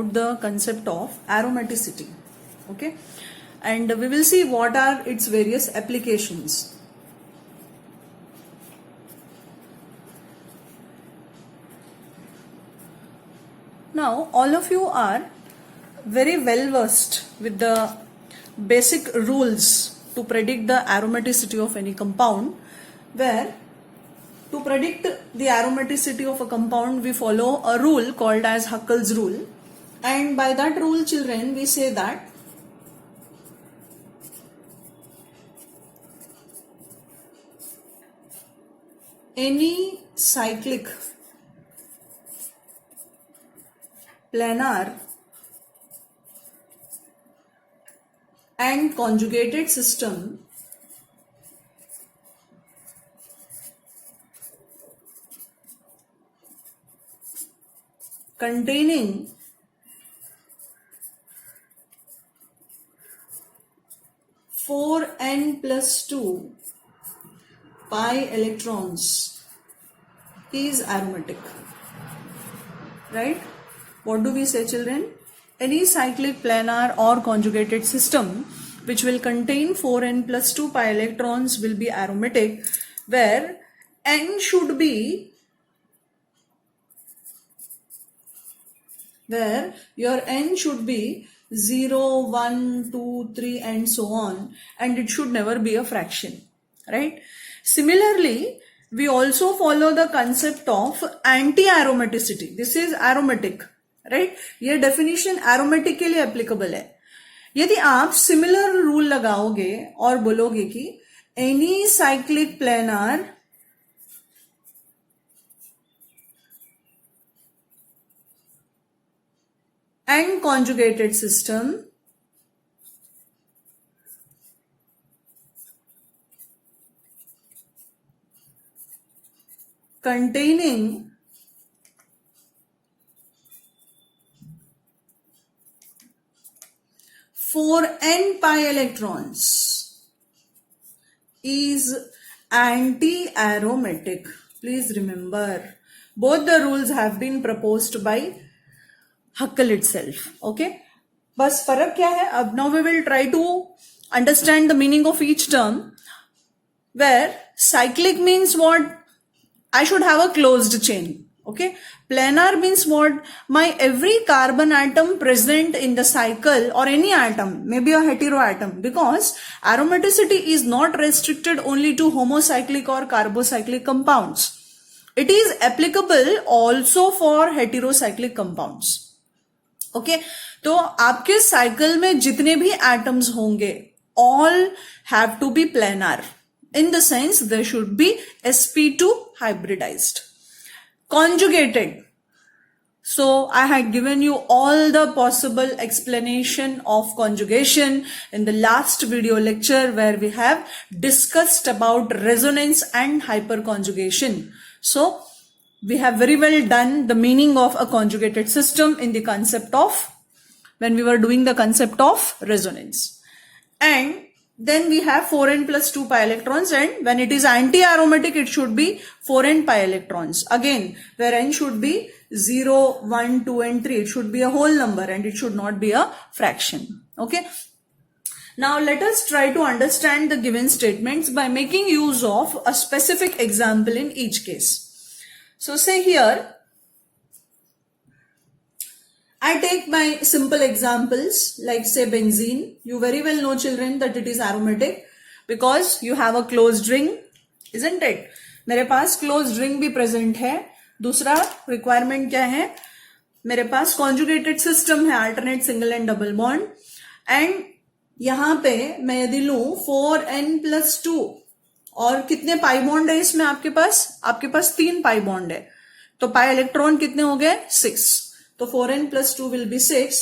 about the concept of aromaticity. Okay, and we will see what are its various applications. Now, all of you are very well versed with the basic rules to predict the aromaticity of any compound, where to predict the aromaticity of a compound we follow a rule called as Huckel's rule, and by that rule, children, we say that any cyclic planar and conjugated system containing four n plus 2 pi electrons is aromatic. Right? What do we say, children? Any cyclic planar or conjugated system which will contain 4n plus 2 pi electrons will be aromatic, where n should be, where your n should be 0, 1, 2, 3 and so on, and it should never be a fraction, right? Similarly, we also follow the concept of anti-aromaticity. This is aromatic, right? ये definition aromatic के लिए applicable है. यदि आप similar rule लगाओगे और बोलोगे कि any cyclic planar and conjugated system containing four n pi electrons is anti-aromatic. Please remember, both the rules have been proposed by Huckel itself. Okay, बस फर्क क्या है? अब now we will try to understand the meaning of each term, where cyclic means what? I should have a closed chain. Okay, planar means what? My every carbon atom present in the cycle, or any atom, maybe a heteroatom, because aromaticity is not restricted only to homocyclic or carbocyclic compounds. It is applicable also for heterocyclic compounds. Okay, तो आपके cycle में जितने भी atoms होंगे, all have to be planar, in the sense there should be sp2 hybridized. Conjugated, so I had given you all the possible explanation of conjugation in the last video lecture, where we have discussed about resonance and hyperconjugation. So we have very well done the meaning of a conjugated system in the concept of, when we were doing the concept of resonance. And then we have 4n plus 2 pi electrons, and when it is anti-aromatic, it should be 4n pi electrons. Again, where n should be 0, 1, 2 and 3. It should be a whole number and it should not be a fraction. Okay. Now let us try to understand the given statements by making use of a specific example in each case. So say here, I take my simple examples like say benzene. You very well know, children, that it is aromatic because you have a closed ring, isn't it? मेरे पास closed ring भी present है. दूसरा requirement क्या है? मेरे पास conjugated system है, alternate single and double bond. And यहाँ पे मैं यदि लूं 4n plus 2, और कितने पाई बॉन्ड है इसमें आपके पास 3 पाई बॉन्ड है, तो पाई इलेक्ट्रॉन कितने हो गए? 6. तो 4n plus 2 will be 6.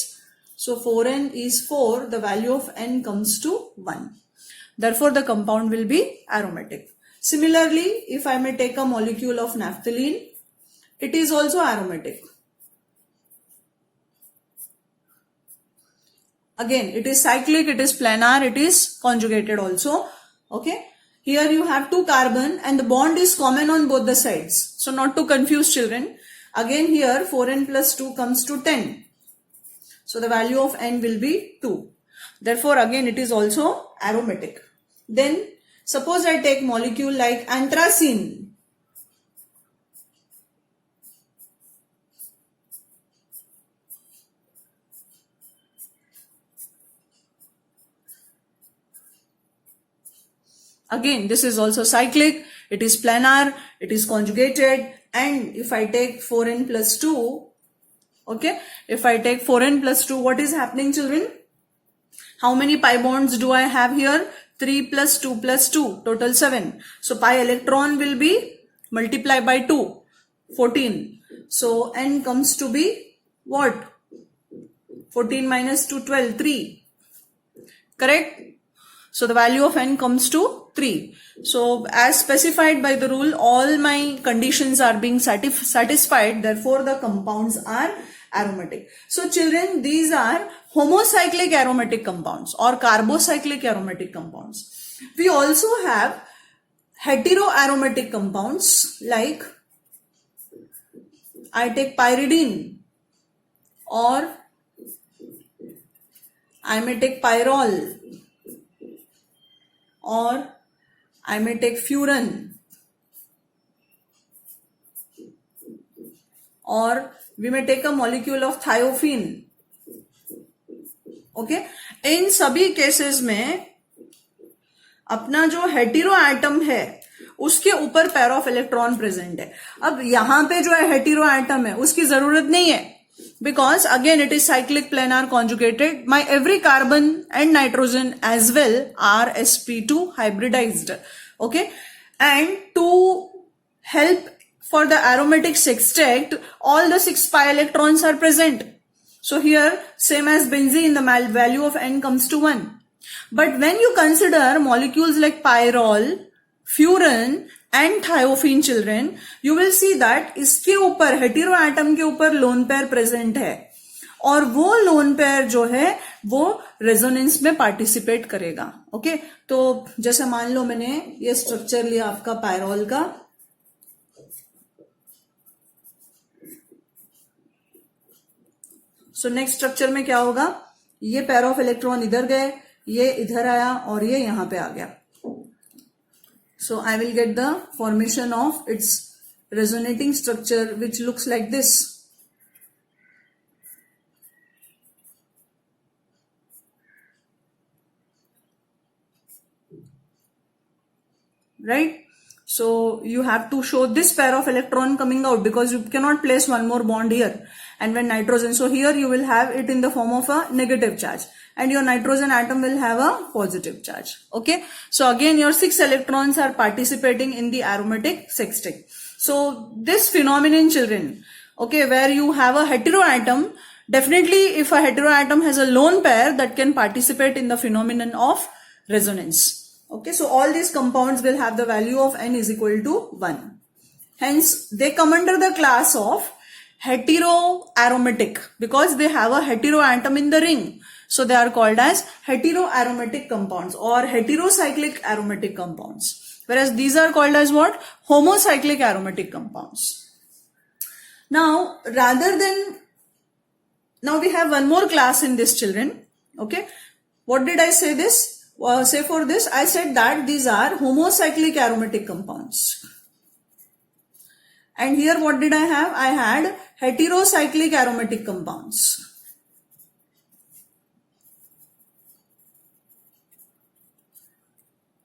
So 4n is 4. The value of n comes to 1. Therefore, the compound will be aromatic. Similarly, if I may take a molecule of naphthalene, it is also aromatic. Again, it is cyclic, it is planar, it is conjugated also. Okay. Here you have 2 carbon and the bond is common on both the sides. So not to confuse, children. Again here 4n plus 2 comes to 10. So the value of N will be 2. Therefore again it is also aromatic. Then suppose I take molecule like anthracene. Again, this is also cyclic, it is planar, it is conjugated, and if I take 4n plus 2, okay, if I take 4n plus 2, what is happening, children? How many pi bonds do I have here? 3 plus 2 plus 2, total 7. So pi electron will be multiplied by 2, 14. So n comes to be what? 14 minus 2, 12, 3. Correct? So the value of N comes to 3. So as specified by the rule, all my conditions are being satisfied. Therefore the compounds are aromatic. So children, these are homocyclic aromatic compounds or carbocyclic aromatic compounds. We also have heteroaromatic compounds, like I take pyridine, or I may take pyrrole, or I may take furan, or we may take a molecule of thiophene. Okay, इन सभी cases में अपना जो hetero atom है उसके ऊपर pair of electron present है. अब यहां पे जो है हेटेरो एटम है उसकी जरूरत नहीं है, because again it is cyclic planar conjugated. My every carbon and nitrogen as well are sp2 hybridized. Okay, and to help for the aromatic sextet, all the 6 pi electrons are present. So here same as benzene, the value of N comes to 1. But when you consider molecules like pyrrole, furan and thiophene, children, you will see that इसके ऊपर hetero atom के ऊपर lone pair present है, और वो lone pair जो है वो रेजोनेंस में पार्टिसिपेट करेगा. ओके, तो जैसे मान लो मैंने ये स्ट्रक्चर लिया आपका पायरोल का, सो नेक्स्ट स्ट्रक्चर में क्या होगा, ये पेयर ऑफ इलेक्ट्रॉन इधर गए, ये इधर आया और ये यहां पे आ गया. So I will get the formation of its resonating structure which looks like this. Right? So you have to show this pair of electron coming out, because you cannot place one more bond here. And when nitrogen, so here you will have it in the form of a negative charge, and your nitrogen atom will have a positive charge. Okay, so again your 6 electrons are participating in the aromatic sextet. So this phenomenon, children, okay, where you have a heteroatom, definitely if a heteroatom has a lone pair, that can participate in the phenomenon of resonance. Okay, so all these compounds will have the value of N is equal to 1. Hence they come under the class of heteroaromatic, because they have a heteroatom in the ring. So they are called as heteroaromatic compounds or heterocyclic aromatic compounds. Whereas these are called as what? Homocyclic aromatic compounds. Now, now we have one more class in this, children. Okay. What did I say this? Say for this, I said that these are homocyclic aromatic compounds. And here what did I have? I had heterocyclic aromatic compounds.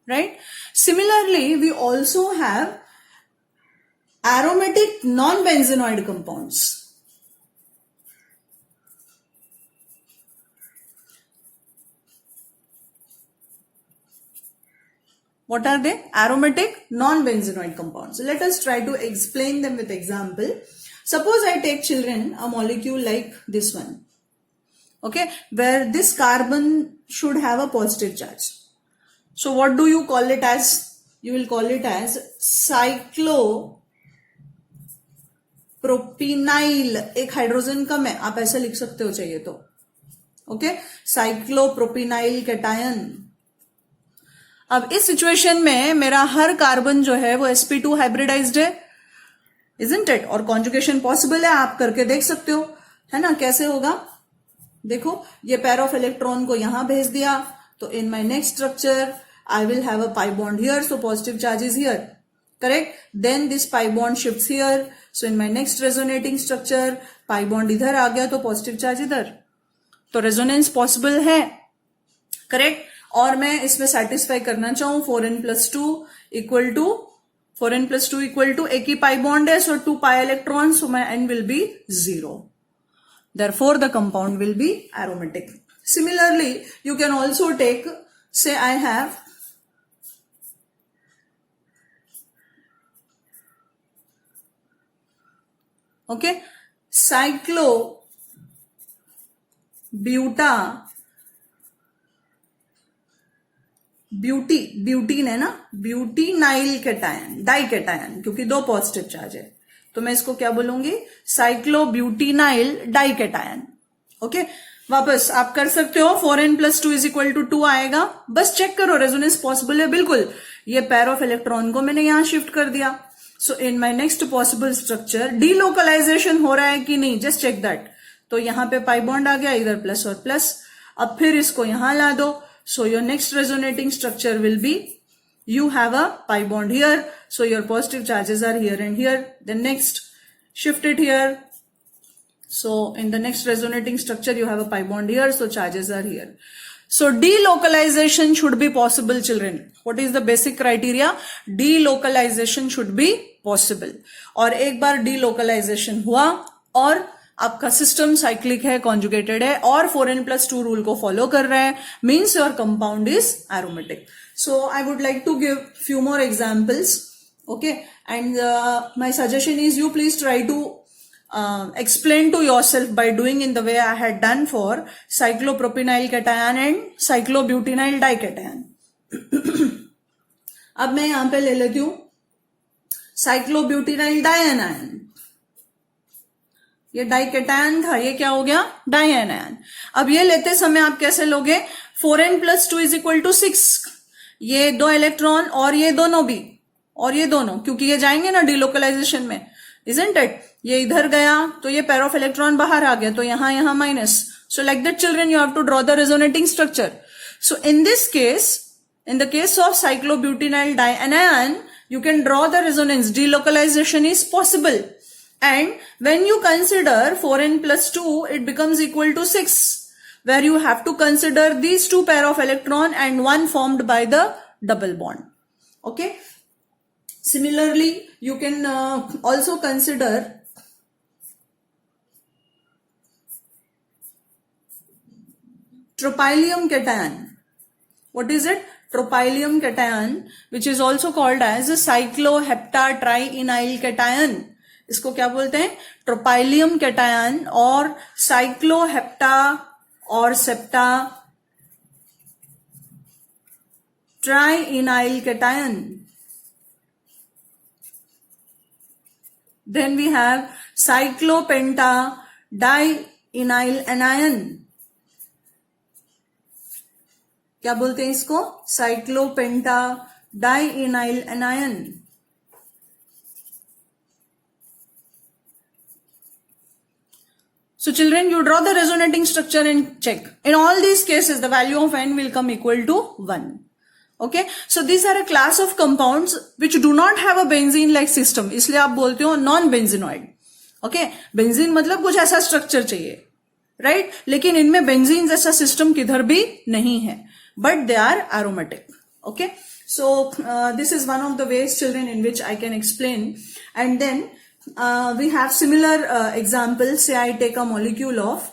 Right? Similarly, we also have aromatic non-benzenoid compounds. What are they? Aromatic non-benzenoid compounds. Let us try to explain them with example. Suppose I take, children, a molecule like this one. Okay, where this carbon should have a positive charge. So what do you call it as? You will call it as cyclopropynyl. एक hydrogen कम है, आप ऐसे लिख सकते हो चाहिए तो. Okay, cyclopropynyl cation. अब इस सिचुएशन में मेरा हर कार्बन जो है वो sp2 हाइब्रिडाइज्ड है, isn't it? और कॉन्जुगेशन पॉसिबल है, आप करके देख सकते हो, है ना, कैसे होगा. देखो ये पेयर ऑफ इलेक्ट्रॉन को यहां भेज दिया, तो in my next structure I will have a pi bond here, so positive charge is here, correct? Then this pi bond shifts here, so in my next resonating structure pi bond इधर आ गया तो positive charge इधर, तो resonance possible है, correct? और मैं इसमें satisfy करना चाहूं 4n plus 2 equal to 4n plus 2 equal to एक ही pi bond है, so 2 pi electrons, so my n will be 0. Therefore the compound will be aromatic. Similarly, you can also take, say I have okay, butene है ना, ब्यूटीनाइल cation, die cation, क्योंकि दो positive charge है, तो मैं इसको क्या बोलूंगी, साइक्लोब्यूटीनाइल डाई कैटायन. ओके, वापस आप कर सकते हो, 4n plus 2 is equal to 2 आएगा, बस चेक करो रेजोनेंस पॉसिबल है. बिल्कुल, ये पेयर ऑफ इलेक्ट्रॉन को मैंने यहां शिफ्ट कर दिया, so in my next possible structure delocalization हो रहा है कि नहीं, जस्ट चेक दैट. तो यहां पे पाई बॉन्ड आ गया, इधर प्लस और प्लस, अब फिर इसको यहां ला दो, so your next resonating structure will be, you have a pi bond here, so your positive charges are here and here. Then next, shift it here, so in the next resonating structure you have a pi bond here, so charges are here. So delocalization should be possible, children. What is the basic criteria? Delocalization should be possible. और एक बार delocalization हुआ और आपका system cyclic है, conjugated है और 4n plus 2 rule को follow कर रहा है, means your compound is aromatic. So I would like to give few more examples, okay, and my suggestion is you please try to explain to yourself by doing in the way I had done for cyclopropenyl cation and cyclobutynyl dication. अब मैं यहां पे ले लेती हूं cyclobutynyl dianion. ये डाइकेटायन था, ये क्या हो गया, डायनियन. अब ये लेते समय आप कैसे लोगे, 4n plus 2 is equal to 6, ये दो इलेक्ट्रॉन और ये दोनों भी और ये दोनों, क्योंकि ये जाएंगे ना डिलोकलाइजेशन में, इजंट इट. ये इधर गया तो ये पेयर ऑफ इलेक्ट्रॉन बाहर आ गया, तो यहां minus. So like that children you have to draw the resonating structure. So in this case, in the case of cyclobutynyl dianion, you can draw the resonance, delocalization is possible, and when you consider 4n plus 2 it becomes equal to 6, where you have to consider these two pair of electron and one formed by the double bond. Okay, similarly you can also consider tropylium cation. What is it? Tropylium cation, which is also called as cycloheptatrienyl cation. इसको क्या बोलते हैं, ट्रोपाइलियम cation और cyclohepta और septatrienyl cation. Then we have cyclopenta diinyl anion. क्या बोलते हैं इसको, cyclopentadienyl anion. So children, you draw the resonating structure and check. In all these cases, the value of n will come equal to 1. Okay, so these are a class of compounds which do not have a benzene-like system. इसलिए आप बोलते हो non-benzenoid. Okay, benzene मतलब कुछ ऐसा structure चाहिए, right? लेकिन इनमें benzene जैसा system किधर भी नहीं है, but they are aromatic. Okay, so this is one of the ways, children, in which I can explain. And then we have similar examples. Say I take a molecule of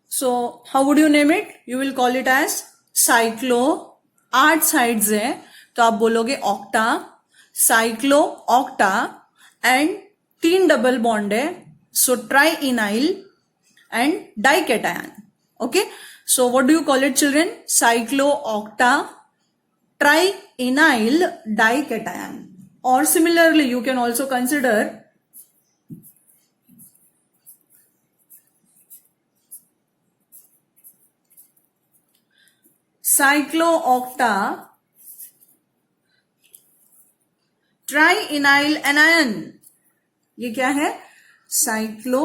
so how would you name it? You will call it as cyclo. 8 sides है तो आप बोलोगे octa, cyclo octa, and 3 double bond है, so triinyl and dication. Okay, so what do you call it, children? Cycloocta triinyl dication. Or similarly you can also consider cycloocta trienyl anion, ये क्या है? Cyclo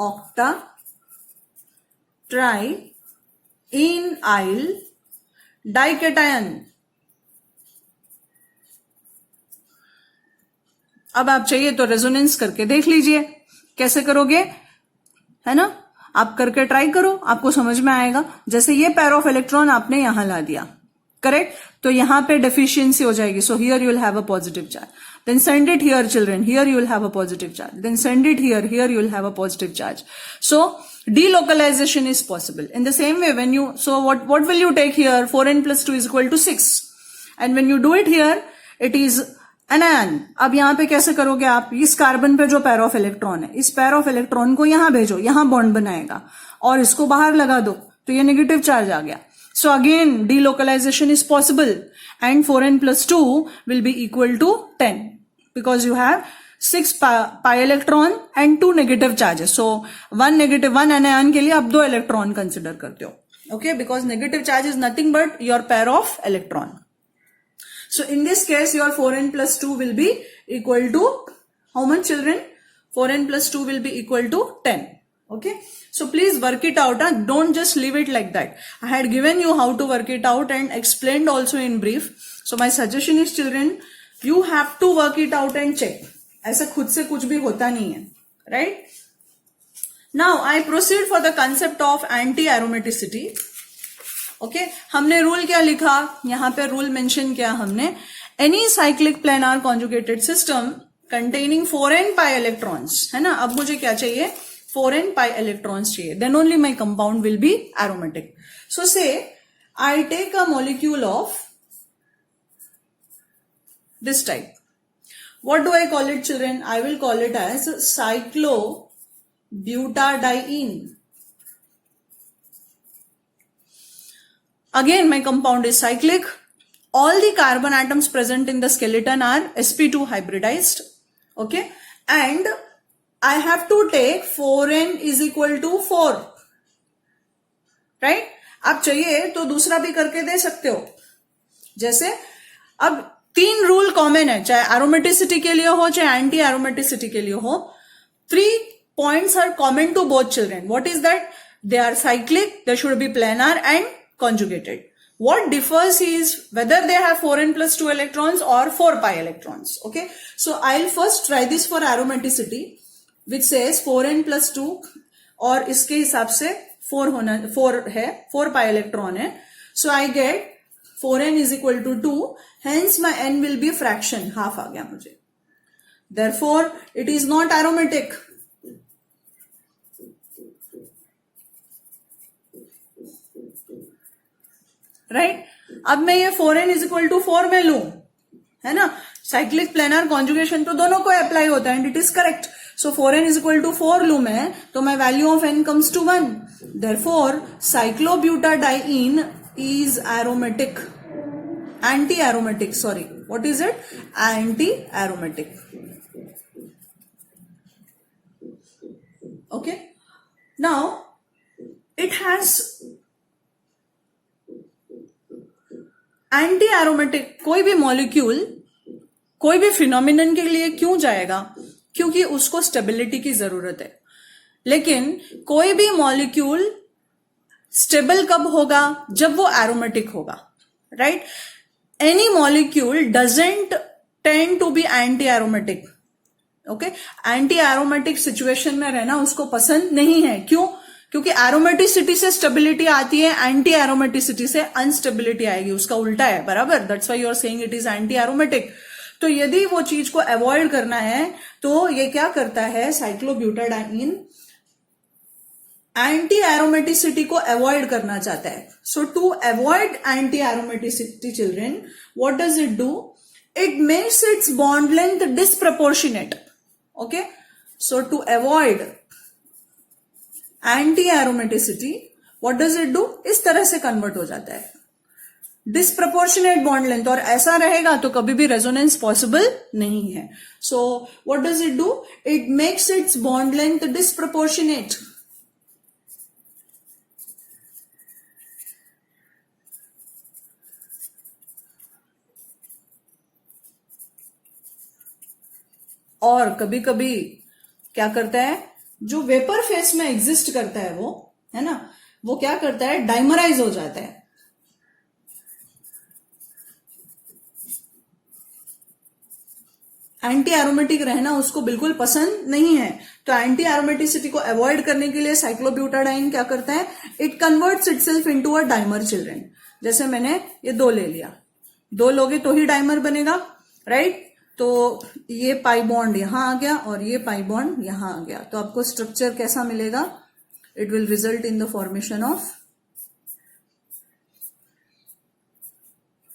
octa try इनआइल dication. अब आप चाहिए तो resonance करके देख लीजिए, कैसे करोगे, है ना? आप करके ट्राई करो, आपको समझ में आएगा। जैसे ये पेयर ऑफ इलेक्ट्रॉन आपने यहां ला दिया, करेक्ट, तो यहां पे डेफिशिएंसी हो जाएगी, so here you will have a positive charge, then send it here children, here you will have a positive charge, then send it here you will have a positive charge. So delocalization is possible. In the same way, when you, so what will you take here? 4n plus 2 is equal to 6, and when you do it here, it is anion. अब यहां पे कैसे करोगे आप? इस carbon पे जो pair of electron है, इस पेयर ऑफ इलेक्ट्रॉन को यहां भेजो, यहां बॉन्ड बनाएगा, और इसको बाहर लगा दो, तो ये नेगेटिव चार्ज आ गया। So again, delocalization is possible, and 4n plus 2 will be equal to 10 because you have 6 pi electron and 2 negative charges. So one anion के लिए आप 2 इलेक्ट्रॉन कंसिडर करते हो, okay? Because negative charge is nothing but your pair of electron. So in this case, your 4n plus 2 will be equal to how much, children? 4n plus 2 will be equal to 10. Okay, so please work it out. Don't just leave it like that. I had given you how to work it out and explained also in brief. So my suggestion is, children, you have to work it out and check. ऐसा खुद से कुछ भी होता नहीं है, right? Now I proceed for the concept of anti-aromaticity. Okay, हमने rule क्या लिखा? यहां पे रूल मेंशन किया हमने, any cyclic planar conjugated system containing 4n pi electrons, है ना? अब मुझे क्या चाहिए? 4n pi electrons चाहिए, then only my compound will be aromatic. So say I take a molecule of this type. What do I call it, children? I will call it as cyclobutadiene. Again, my compound is cyclic. All the carbon atoms present in the skeleton are sp2 hybridized. Okay, and I have to take 4n is equal to 4, right? आप चाहिए तो दूसरा भी करके दे सकते हो। जैसे अब 3 रूल कॉमन है, चाहे एरोमेटिसिटी के लिए हो चाहे एंटी एरोमेटिसिटी के लिए हो। 3 points are common to both children. What is that? They are cyclic, they should be planar and conjugated. What differs is whether they have 4n plus 2 electrons or 4 pi electrons. Okay, so I'll first try this for aromaticity, which says 4n plus 2, और इसके हिसाब से 4 है, 4 pi electron है. So I get 4n is equal to 2, hence my n will be fraction, half आ गया मुझे. Therefore, it is not aromatic. Right? अब मैं ये 4n is equal to 4 में लूं, है ना? साइक्लिक प्लेनर कॉन्जुगेशन तो दोनों को अप्लाई होता है, and it is correct. So 4n is equal to 4 लू मैं, तो my value of n comes to 1. Therefore cyclobutadiene is aromatic, anti aromatic, sorry, what is it? Anti aromatic. Okay, now it has anti aromatic. कोई भी molecule कोई भी phenomenon के लिए क्यों जाएगा? क्योंकि उसको स्टेबिलिटी की जरूरत है. लेकिन कोई भी मॉलिक्यूल स्टेबल कब होगा? जब वो एरोमेटिक होगा, right? Any molecule doesn't tend to be anti aromatic. Okay, anti aromatic situation में रहना उसको पसंद नहीं है. क्यों? क्योंकि एरोमेटिसिटी से स्टेबिलिटी आती है, एंटी एरोमेटिसिटी से अनस्टेबिलिटी आएगी. उसका उल्टा है, बराबर. That's why you are saying it is anti aromatic. तो यदि वो चीज को अवॉइड करना है तो ये क्या करता है? साइक्लोब्यूटाडाइइन एंटी एरोमेटिसिटी को अवॉइड करना चाहता है. So to avoid anti aromaticity, children, what does it do? It makes its bond length disproportionate. Okay, so to avoid anti aromaticity, what does it do? इस तरह से कन्वर्ट हो जाता है, डिस्प्रपोर्शनेट बॉन्ड लेंथ. और ऐसा रहेगा तो कभी भी रेजोनेंस पॉसिबल नहीं है. So what does it do? It makes its bond length disproportionate. और कभी कभी क्या करता है, जो वेपर फेस में एग्जिस्ट करता है वो, है ना, वो क्या करता है, डाइमराइज हो जाता है। एंटी एरोमेटिक रहना उसको बिल्कुल पसंद नहीं है, तो एंटी एरोमेटिसिटी को अवॉइड करने के लिए साइक्लोब्यूटाडाइन क्या करता है, it converts itself into a dimer children. जैसे मैंने ये 2 ले लिया, 2 लोगे तो ही डाइमर बनेगा, राइट। तो ये पाई बॉन्ड यहां आ गया और ये पाई बॉन्ड यहां आ गया, तो आपको स्ट्रक्चर कैसा मिलेगा, it will result in the formation of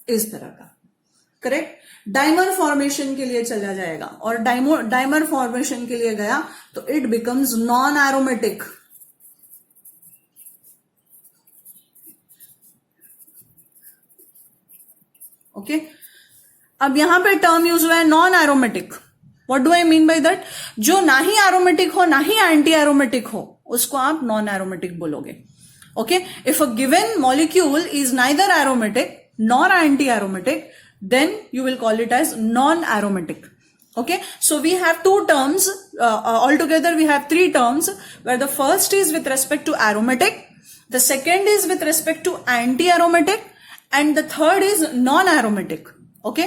इस तरह का, करेक्ट। डाइमर फॉर्मेशन के लिए चला जाएगा, और डाइमर फॉर्मेशन के लिए गया तो it becomes non aromatic. Okay, अब यहां पे टर्म यूज हुआ है non aromatic. What do I mean by that, जो ना ही एरोमेटिक हो ना ही एंटी एरोमेटिक हो उसको आप नॉन एरोमेटिक बोलोगे। Okay, if a given molecule is neither aromatic nor anti-aromatic, then you will call it as non-aromatic. Okay, so we have 2 terms, altogether we have 3 terms, where the first is with respect to aromatic, the second is with respect to anti-aromatic, and the third is non-aromatic. Okay,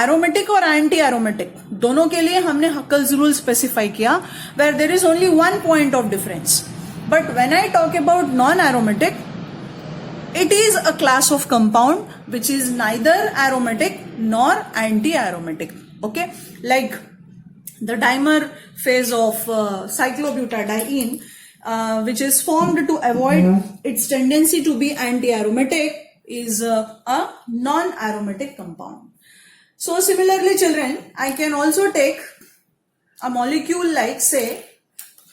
aromatic और anti-aromatic दोनों के लिए हमने Huckel's rule specify किया, where there is only one point of difference. But when I talk about non-aromatic, it is a class of compound which is neither aromatic nor anti-aromatic. Okay, like the dimer phase of cyclobutadiene, which is formed to avoid its tendency to be anti-aromatic, is a non-aromatic compound. So similarly, children, I can also take a molecule like, say,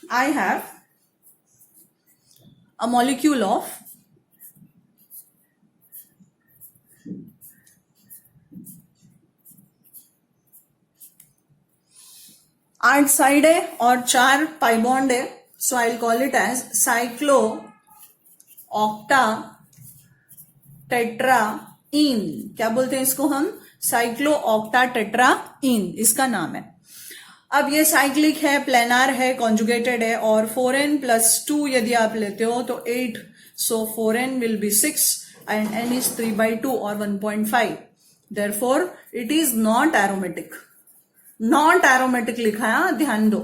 I have a molecule of आठ side है और 4 pi bond है, so I will call it as cyclooctatetraene. क्या बोलते हैं इसको हम, cyclo octa टेट्राइन, इसका नाम है। अब ये साइक्लिक है, प्लेनार है, कॉन्जुगेटेड है, और 4n+2 यदि आप लेते हो तो 8, सो 4n will be 6 and n is 3/2 और 1.5, therefore it is not aromatic. Not aromatic लिखा है, ध्यान दो।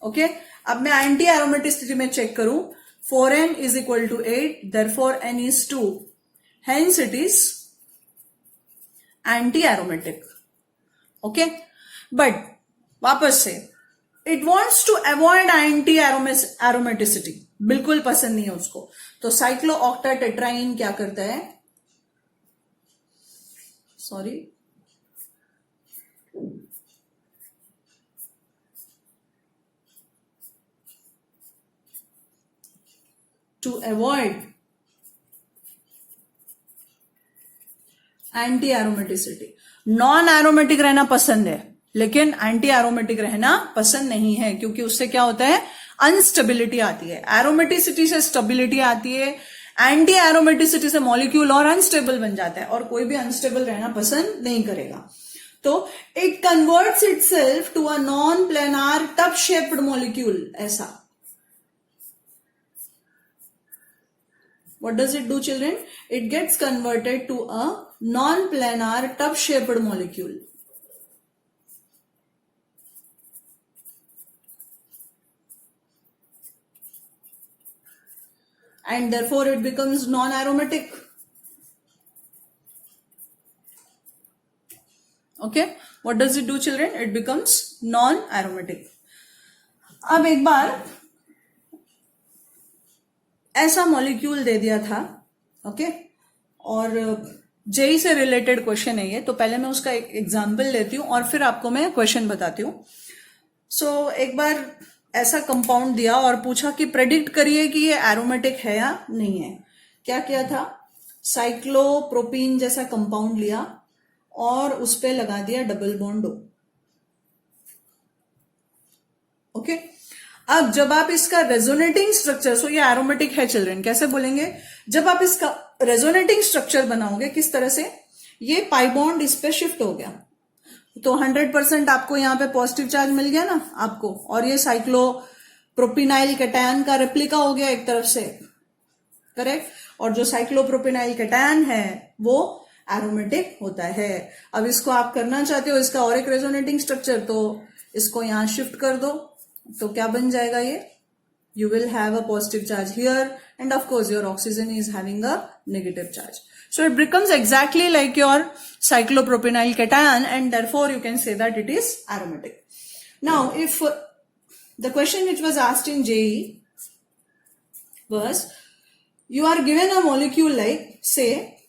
ओके, अब मैं एंटी एरोमेटिसिटी में चेक करूं, 4n is equal to 8, therefore n is 2, hence it is anti aromatic. Okay, but वापस से it wants to avoid anti aromaticity, बिल्कुल पसंद नहीं है उसको, तो साइक्लो ऑक्टा टेट्राइन क्या करता है, sorry, to avoid anti aromaticity. Non aromatic रहना पसंद है लेकिन एंटी एरोमेटिक रहना पसंद नहीं है, क्योंकि उससे क्या होता है, अनस्टेबिलिटी आती है। एरोमेटिसिटी से स्टेबिलिटी आती है, एंटी एरोमेटिसिटी से मॉलिक्यूल और अनस्टेबल बन जाता है, और कोई भी अनस्टेबल रहना पसंद नहीं करेगा। तो it converts itself to a non planar tub shaped molecule, ऐसा। What does it do, children? It gets converted to a non-planar tub-shaped molecule. And therefore it becomes non-aromatic. Okay? What does it do, children? It becomes non-aromatic. अब एक बार ऐसा molecule दे दिया था, okay, और JEE से related question है ये, तो पहले मैं उसका एक एग्जाम्पल लेती हूँ और फिर आपको मैं क्वेश्चन बताती हूँ। सो एक बार ऐसा कंपाउंड दिया और पूछा कि प्रेडिक्ट करिए कि ये एरोमेटिक है या नहीं है। क्या किया था, साइक्लोप्रोपीन जैसा कंपाउंड लिया और उस पे लगा दिया डबल बॉन्ड O। ओके, अब जब आप इसका रेजोनेटिंग स्ट्रक्चर, सो ये एरोमेटिक है चिल्ड्रन, कैसे बोलेंगे, जब आप इसका रेजोनेटिंग स्ट्रक्चर बनाओगे किस तरह से, ये पाई बॉन्ड इस पे शिफ्ट हो गया, तो 100% आपको यहाँ पे पॉजिटिव चार्ज मिल गया ना आपको, और ये साइक्लोप्रोपिनाइल कैटायन का रेप्लिका हो गया एक तरफ से, करेक्ट। और जो साइक्लोप्रोपिनाइल कैटायन है वो एरोमेटिक होता है। अब इसको आप करना चाहते हो इसका और एक रेजोनेटिंग स्ट्रक्चर, तो इसको यहां शिफ्ट कर दो, तो क्या बन जाएगा ये, you will have a positive charge here, and of course your oxygen is having a negative charge. So it becomes exactly like your cyclopropanyl cation, and therefore you can say that it is aromatic. Now if the question which was asked in JE was, you are given a molecule like say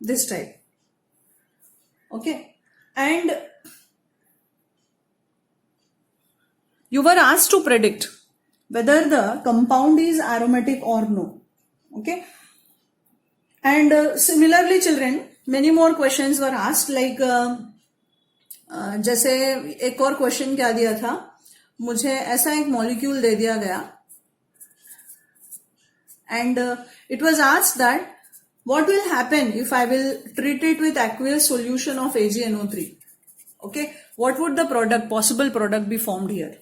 this type, okay, and you were asked to predict whether the compound is aromatic or no, okay. And similarly children, many more questions were asked, like जैसे एक और question क्या दिया था, मुझे ऐसा एक molecule दे दिया गया, and it was asked that what will happen if I will treat it with aqueous solution of AgNO3? Okay, what would the product, possible product be formed here?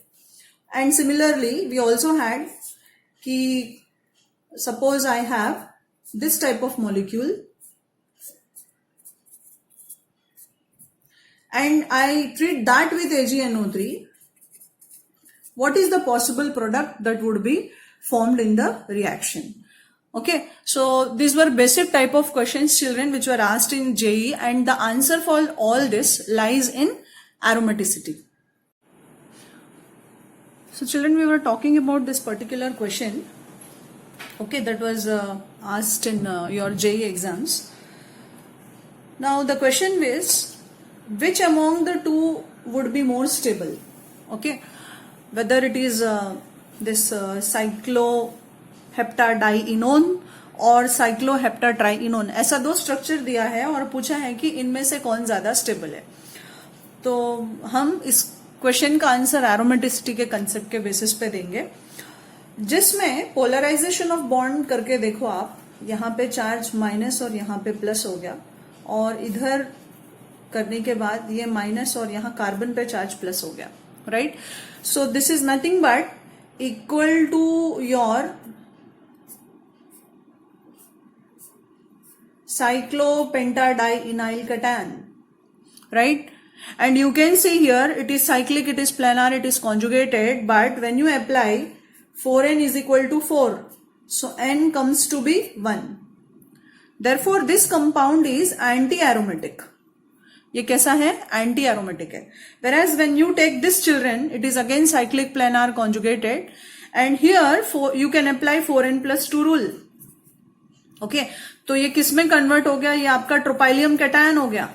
And similarly, we also had ki suppose I have this type of molecule and I treat that with AgNO3, what is the possible product that would be formed in the reaction? Okay, so these were basic type of questions children which were asked in JE, and the answer for all this lies in aromaticity. So children, we were talking about this particular question, okay, that was asked in your JE exams. Now the question is, which among the two would be more stable? Okay, whether it is this cycloheptadienon और साइक्लोहेप्टाट्राइनोन, ऐसा दो structure दिया है और पूछा है कि इनमें से कौन ज्यादा स्टेबल है। तो हम इस क्वेश्चन का आंसर एरोमेटिसिटी के कंसेप्ट के बेसिस पे देंगे, जिसमें पोलराइजेशन ऑफ बॉन्ड करके देखो आप, यहाँ पे चार्ज माइनस और यहाँ पे प्लस हो गया, और इधर करने के बाद ये माइनस और यहाँ कार्बन पे चार्ज प्लस हो गया, right. So this is nothing but equal to your cyclopentadienyl cation, right? And you can see here it is cyclic, it is planar, it is conjugated, but when you apply 4n is equal to 4, so n comes to be 1. Therefore this compound is anti-aromatic. ये कैसा है, anti aromatic है। Whereas when you take this children, it is again cyclic, planar, conjugated, and here you can apply 4n+2 rule. Okay, तो ये किस में convert हो गया, ये आपका ट्रोपाइलियम कैटायन हो गया,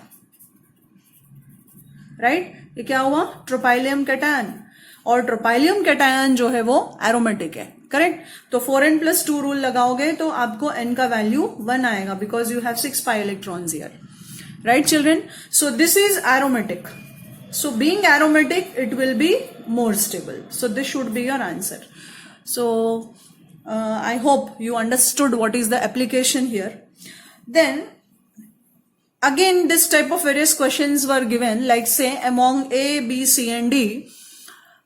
राइट। ये क्या हुआ, ट्रोपाइलियम कैटायन, और ट्रोपाइलियम कैटायन जो है वो एरोमेटिक है, करेक्ट। तो 4n+2 रूल लगाओगे तो आपको n का वैल्यू 1 आएगा, because you have 6 pi electrons here, right children? So this is aromatic. So being aromatic, it will be more stable. So this should be your answer. So I hope you understood what is the application here. Then again this type of various questions were given, like say among A, B, C and D,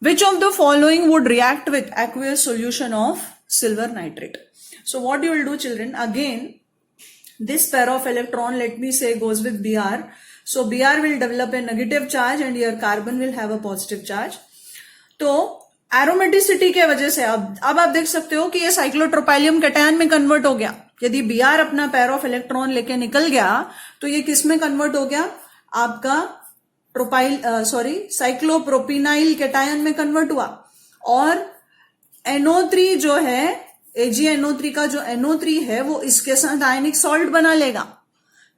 which of the following would react with aqueous solution of silver nitrate? So what you will do children, again this pair of electron, let me say, goes with Br. So Br will develop a negative charge and your carbon will have a positive charge. तो aromaticity के वजह से अब आप देख सकते हो कि ये साइक्लोट्रोपाइलियम कैटायन में कन्वर्ट हो गया। यदि Br अपना पेयर ऑफ इलेक्ट्रॉन लेके निकल गया तो ये किस में कन्वर्ट हो गया, आपका साइक्लोप्रोपिनाइल कैटायन में कन्वर्ट हुआ, और NO3 जो है, AgNO3 का जो NO3 है वो इसके साथ आयनिक सॉल्ट बना लेगा,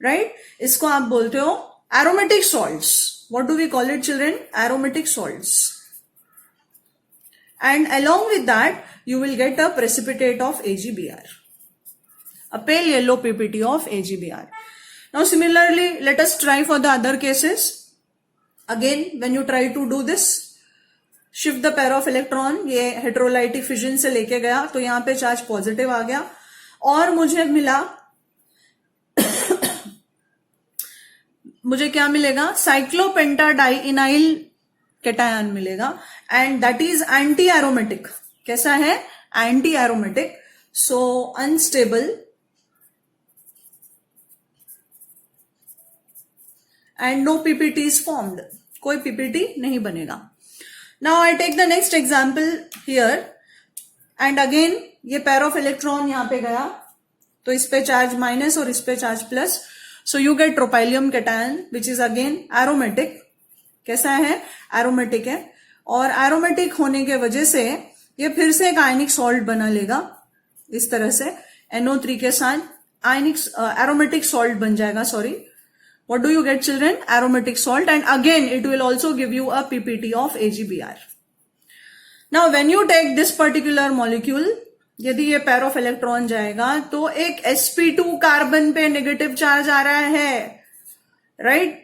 राइट। इसको आप बोलते हो aromatic salts. What do we call it children, aromatic salts. And along with that, you will get a precipitate of AgBr, a pale yellow PPT of AgBr. Now similarly, let us try for the other cases. Again, when you try to do this, shift the pair of electron, ये हेटेरोलाइटिक fission से लेके गया तो यहां पे charge positive आ गया और मुझे क्या मिलेगा, साइक्लोपेंटाडाइइनाइल कैटायन मिलेगा and that is anti aromatic. कैसा है, anti aromatic. So unstable and no PPT is formed, कोई पीपीटी नहीं बनेगा. Now I take the next example here and again ये पेयर ऑफ इलेक्ट्रॉन यहां पे गया तो इस पे चार्ज माइनस और इस पे charge plus. So you get tropylium cation which is again aromatic. कैसा है, एरोमेटिक है और एरोमेटिक होने के वजह से ये फिर से एक आयनिक सॉल्ट बना लेगा इस तरह से NO3 के साथ आयनिक एरोमेटिक सॉल्ट बन जाएगा. Sorry, what do you get children, aromatic salt, and again it will also give you a PPT of AgBr. Now when you take this particular molecule, यदि ये पेयर ऑफ इलेक्ट्रॉन जाएगा तो एक sp2 carbon पे negative charge आ रहा है, right,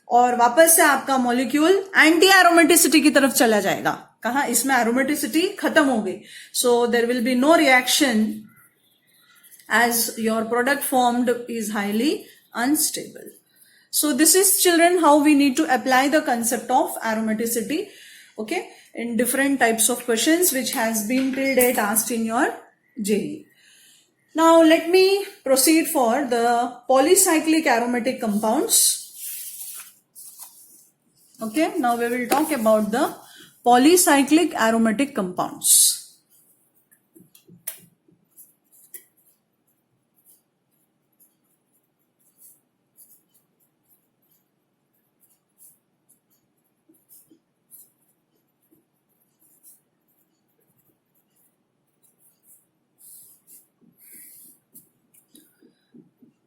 और वापस से आपका मॉलिक्यूल एंटी एरोमेटिसिटी की तरफ चला जाएगा. कहा, इसमें एरोमेटिसिटी खत्म हो गई. So there will be no reaction as your product formed is highly unstable. So this is, children, how we need to apply the concept of aromaticity, okay, in different types of questions which has been till date asked in your JEE. Now let me proceed for the polycyclic aromatic compounds. Okay, now we will talk about the polycyclic aromatic compounds.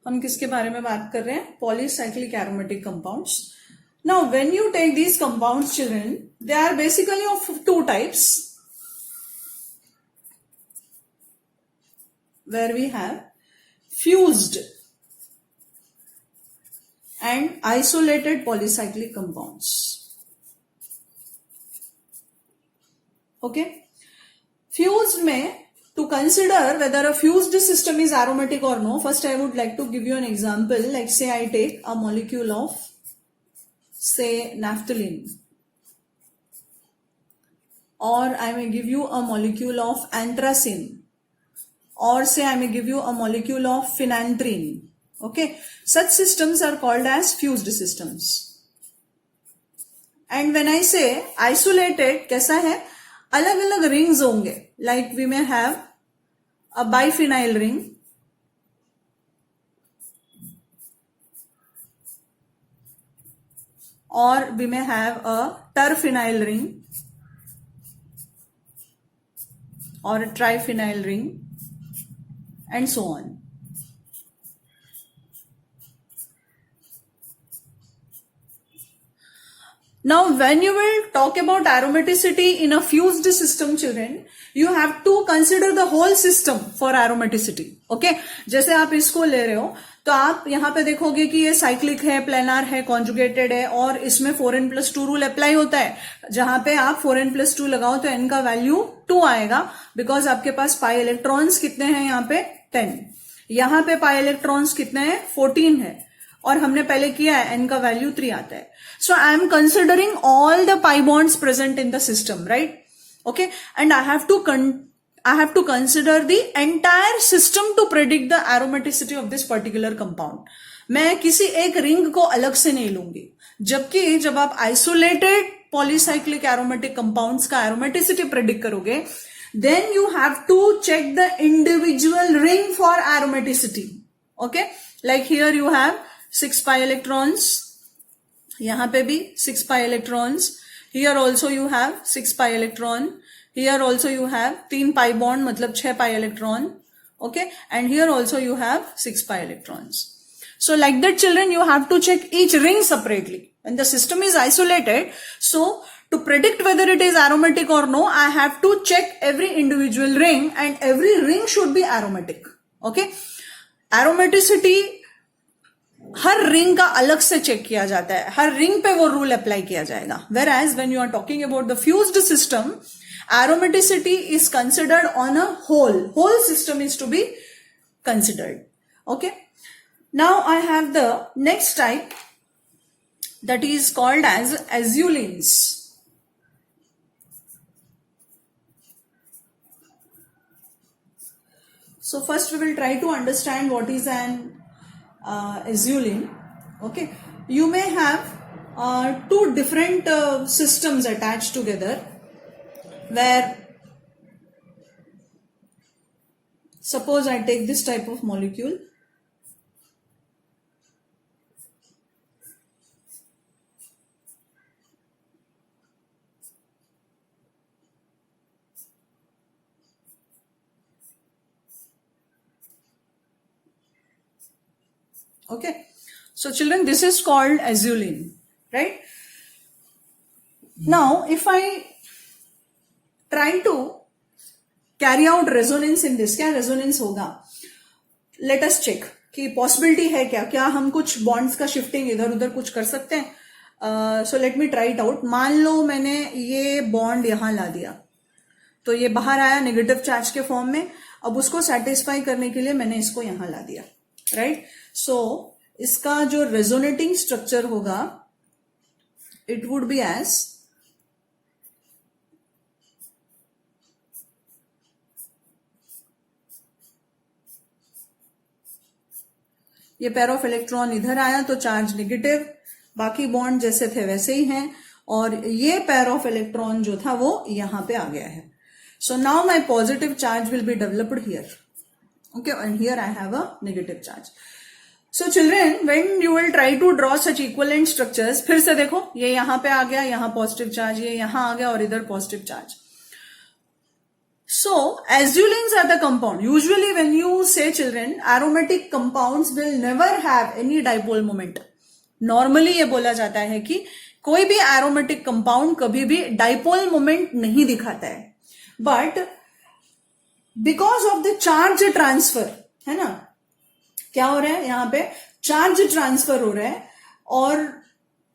हम किसके बारे में बात कर रहे हैं, polycyclic aromatic compounds. Now when you take these compounds children, they are basically of two types, where we have fused and isolated polycyclic compounds. Okay, fused में, to consider whether a fused system is aromatic or no, first I would like to give you an example. Like say I take a molecule of, say, naphthalene, or I may give you a molecule of anthracene, or say I may give you a molecule of phenanthrene. Okay, such systems are called as fused systems. And when I say isolated, कैसा है, अलग अलग rings होंगे. Like we may have a biphenyl ring, or we may have a terphenyl ring, or a triphenyl ring, and so on. Now when you will talk about aromaticity in a fused system children, you have to consider the whole system for aromaticity. Okay, जैसे आप इसको ले रहे हो तो आप यहाँ पे देखोगे कि ये साइक्लिक है, प्लेनार है, कॉन्जुगेटेड है और इसमें 4n+2 रूल अप्लाई होता है. जहां पे आप 4n+2 लगाओ तो n का वैल्यू 2 आएगा, बिकॉज आपके पास पाई इलेक्ट्रॉन्स कितने हैं यहाँ पे 10, यहाँ पे पाई इलेक्ट्रॉन्स कितने हैं 14 है, और हमने पहले किया है n का वैल्यू 3 आता है. So I am considering all the pi bonds present in the system, right? Okay, and I have to consider the entire system to predict the aromaticity of this particular compound. मैं किसी एक ring को अलग से नहीं लूंगी, जबकि जब आप आइसोलेटेड पॉलीसाइक्लिक एरोमेटिक कंपाउंड्स का एरोमेटिसिटी प्रेडिक्ट करोगे, then you have to check the individual ring for aromaticity. Okay, like here you have 6 pi electrons, यहाँ पे भी 6 pi electrons, here also you have 6 pi electron, here also you have 3 pi bond मतलब 6 pi electron. Okay, and here also you have 6 pi electrons. So like that children, you have to check each ring separately when the system is isolated. So to predict whether it is aromatic or no, I have to check every individual ring, and every ring should be aromatic. Okay, aromaticity her ring का अलग से check किया जाता है, हर ring पे वो rule apply किया जाएगा. Whereas when you are talking about the fused system, aromaticity is considered on a whole system is to be considered. Okay, now I have the next type that is called as azulines. So first we will try to understand what is an azuline. Okay, you may have two different systems attached together, where suppose I take this type of molecule, okay, so children, this is called azuline, right? Now if I try to carry out resonance in this, क्या resonance होगा? Let us check कि possibility है क्या, क्या हम कुछ bonds का shifting इधर उधर कुछ कर सकते हैं? So let me try it out. मान लो मैंने ये bond यहां ला दिया, तो ये बाहर आया नेगेटिव चार्ज के फॉर्म में. अब उसको सेटिस्फाई करने के लिए मैंने इसको यहां ला दिया, राइट? सो इसका जो रेजोनेटिंग स्ट्रक्चर होगा, इट वुड बी एज ये पेयर ऑफ इलेक्ट्रॉन इधर आया तो चार्ज नेगेटिव, बाकी बॉन्ड जैसे थे वैसे ही हैं, और ये पेयर ऑफ इलेक्ट्रॉन जो था वो यहां पे आ गया है. So now my positive charge will be developed here, okay, and here I have a negative charge. So children, when you will try to draw such equivalent structures, फिर से देखो ये यहां पे आ गया, यहां पॉजिटिव चार्ज, ये यहां आ गया और इधर positive charge. So, azulines are the compound. Usually when you say children, aromatic compounds will never have any dipole moment. Normally ये बोला जाता है कि कोई भी aromatic compound कभी भी dipole moment नहीं दिखाता है. But because of the charge transfer, है ना, क्या हो रहा है यहाँ पे? चार्ज ट्रांसफर हो रहा है, और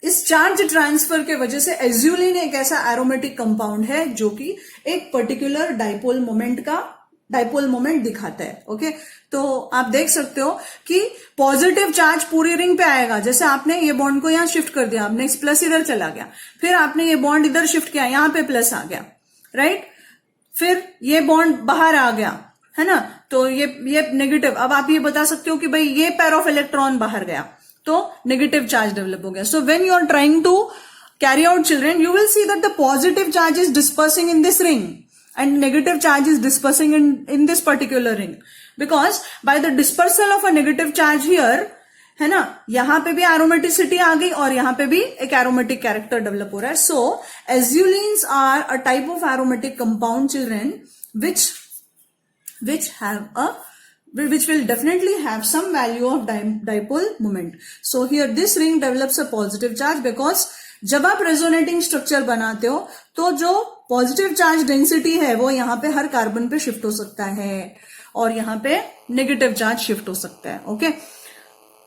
इस चार्ज ट्रांसफर के वजह से एज्यूलिन एक ऐसा एरोमेटिक कंपाउंड है जो कि एक पर्टिकुलर डाइपोल मोमेंट दिखाता है. ओके, तो आप देख सकते हो कि पॉजिटिव चार्ज पूरी रिंग पे आएगा. जैसे आपने ये बॉन्ड को यहां शिफ्ट कर दिया, आपने प्लस इधर चला गया, फिर आपने ये बॉन्ड इधर शिफ्ट किया, यहां पे प्लस आ गया, राइट? फिर ये बॉन्ड बाहर आ गया, है ना, तो ये नेगेटिव. अब आप ये बता सकते हो कि भाई ये पेयर ऑफ इलेक्ट्रॉन बाहर गया तो नेगेटिव चार्ज डेवलप हो गया. So when you are trying to carry out children, you will see that the positive charge is dispersing in this ring and negative charge is dispersing in this particular ring, because by the dispersal of a negative charge here, है ना, यहां पे भी aromaticity आ गई और यहां पे भी एक एरोमेटिक कैरेक्टर डेवलप हो रहा है. So azulenes are a type of aromatic compound children which will definitely have some value of dipole moment. So here this ring develops a positive charge because जब आप रेजोनेटिंग स्ट्रक्चर बनाते हो तो जो positive charge density है वो यहाँ पे हर कार्बन पे शिफ्ट हो सकता है और यहाँ पे नेगेटिव चार्ज शिफ्ट हो सकता है. Okay,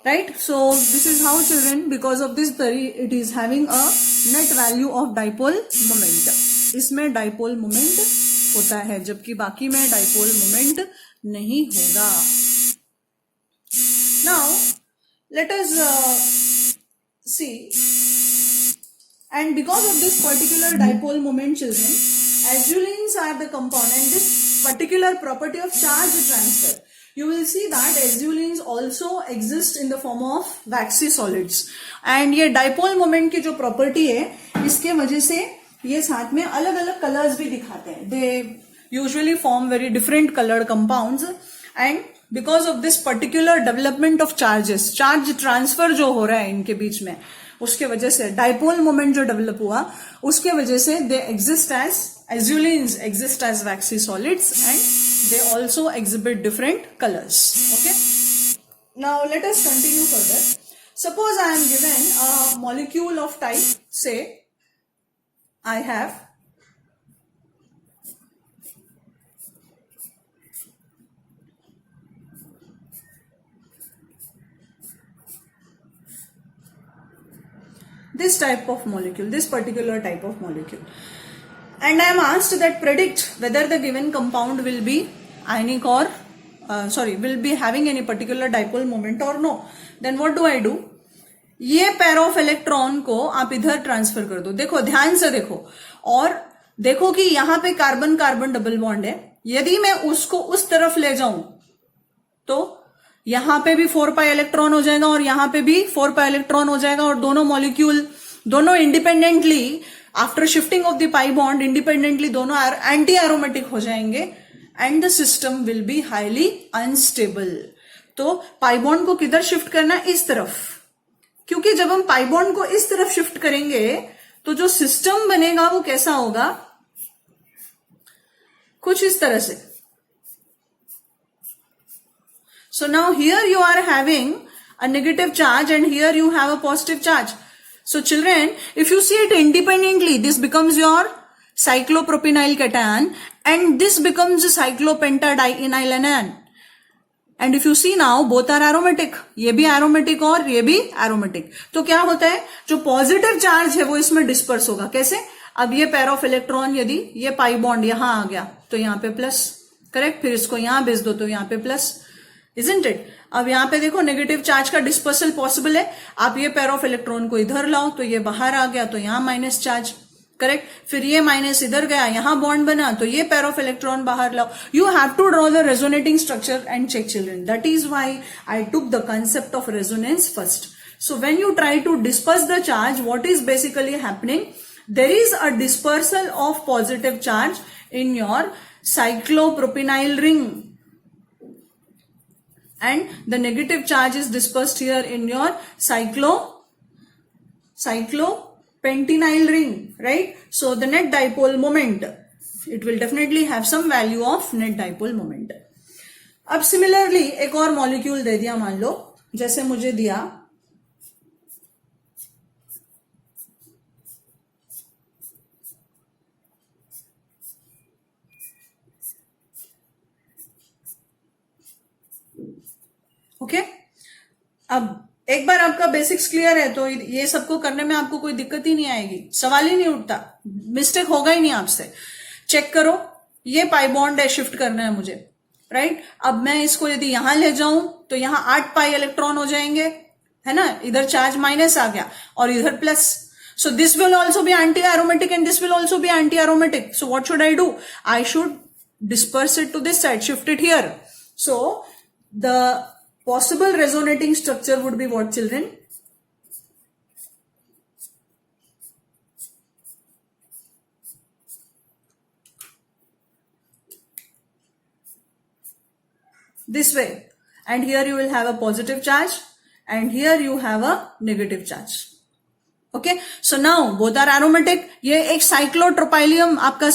right? So this is how children, because of this it is having a net value of dipole moment. इसमें डाइपोल मोमेंट होता है जबकि बाकी में डाइपोल मोमेंट नहीं होगा. Now let us see, and because of this particular dipole moment children, azulines are the compound, and this particular property of charge transfer, you will see that azulines also exist in the form of waxy solids. and ये dipole moment की जो property है, इसके वजह से ये साथ में अलग अलग कलर्स भी दिखाते हैं. they usually form very different colored compounds, and because of this particular development of charges, charge transfer जो हो रहा है इनके बीच में, उसके वजह से डाइपोल मोमेंट जो डेवलप हुआ उसके वजह से they exist as azulenes exist as waxy solids and they also exhibit different colours. Okay, now let us continue further. Suppose I am given a molecule of type, say I have this type of molecule, this particular type of molecule. And I am asked that predict whether the given compound will be ionic or will be having any particular dipole moment or no. Then what do I do? ये pair of electron को आप इधर transfer कर दो. देखो ध्यान से देखो और देखो कि यहां पे कार्बन कार्बन डबल बॉन्ड है. यदि मैं उसको उस तरफ ले जाऊं तो यहां पे भी 4 पाई इलेक्ट्रॉन हो जाएगा और यहां पे भी 4 पाई इलेक्ट्रॉन हो जाएगा और दोनों मॉलिक्यूल दोनों independently after shifting of the pi bond independently दोनों एंटी एरोमेटिक हो जाएंगे and the system will be highly unstable. तो पाई बॉन्ड को किधर शिफ्ट करना? इस तरफ, क्योंकि जब हम पाई बॉन्ड को इस तरफ शिफ्ट करेंगे तो जो सिस्टम बनेगा वो कैसा होगा? कुछ इस तरह से. So now here you are having a negative charge and here you have a positive charge. So children, if you see it independently, this becomes your cyclopropenyl cation and this becomes cyclopentadienyl anion. And if you see now, both are aromatic. ये भी aromatic और ये भी aromatic. तो क्या होता है? जो positive charge है वो इसमें disperse होगा. कैसे? अब ये pair of electron यदि ये pi bond यहां आ गया तो यहां पे plus, correct? फिर इसको यहां भेज दो तो यहां पे plus, isn't it? अब यहां पे देखो नेगेटिव चार्ज का डिस्पर्सल पॉसिबल है. आप ये पेयर ऑफ इलेक्ट्रॉन को इधर लाओ तो ये बाहर आ गया तो यहां माइनस चार्ज, करेक्ट. फिर ये माइनस इधर गया, यहां बॉन्ड बना तो ये पेयर ऑफ इलेक्ट्रॉन बाहर लाओ. You have to draw the resonating structure and check children. That is why I took the concept of resonance first. So when you try to disperse the charge, what is basically happening? There is a dispersal of positive charge in your cyclopropanyl ring and the negative charge is dispersed here in your cyclopentenyl ring, right? So the net dipole moment, it will definitely have some value of net dipole moment. अब similarly एक और molecule दे दिया, मान लो जैसे मुझे दिया okay. अब एक बार आपका बेसिक्स क्लियर है तो ये सबको करने में आपको कोई दिक्कत ही नहीं आएगी, सवाल ही नहीं उठता, मिस्टेक होगा ही नहीं आपसे. चेक करो, ये पाई बॉन्ड है, शिफ्ट करना है मुझे, राइट. अब मैं इसको यदि यहां ले जाऊं तो यहां 8 पाई इलेक्ट्रॉन हो जाएंगे, है ना. इधर चार्ज माइनस आ गया और इधर plus. So this will also be anti aromatic and this will also be anti aromatic. So what should I do? I should disperse it to this side, shift it here. So the possible resonating structure would be what, children? This way. And here you will have a positive charge and here you have a negative charge. Okay, so now both are aromatic. ये एक साइक्लोट्रोपाइलियम आपका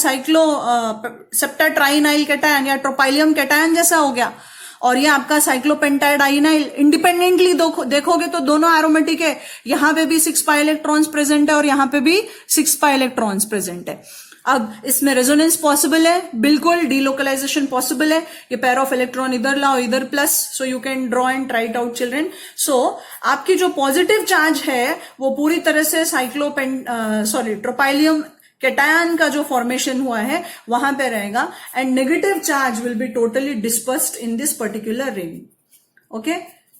सेप्टाट्राइनाइल cation या ट्रोपाइलियम cation जैसा हो गया और ये आपका साइक्लोपेंटाडाइनाइल. इंडिपेंडेंटली देखोगे तो दोनों एरोमेटिक है. यहां पे भी 6 पाई इलेक्ट्रॉन्स प्रेजेंट है और यहां पे भी 6 पाई इलेक्ट्रॉन्स प्रेजेंट है. अब इसमें रेजोनेंस पॉसिबल है, बिल्कुल. डीलोकलाइजेशन पॉसिबल है. ये पेयर ऑफ इलेक्ट्रॉन इधर लाओ, इधर plus. So you can draw and write out children. So आपकी जो पॉजिटिव चार्ज है वो पूरी तरह से ट्रोपाइलियम कैटायन का जो फॉर्मेशन हुआ है वहां पे रहेगा and negative charge will be totally dispersed in this particular ring. Okay,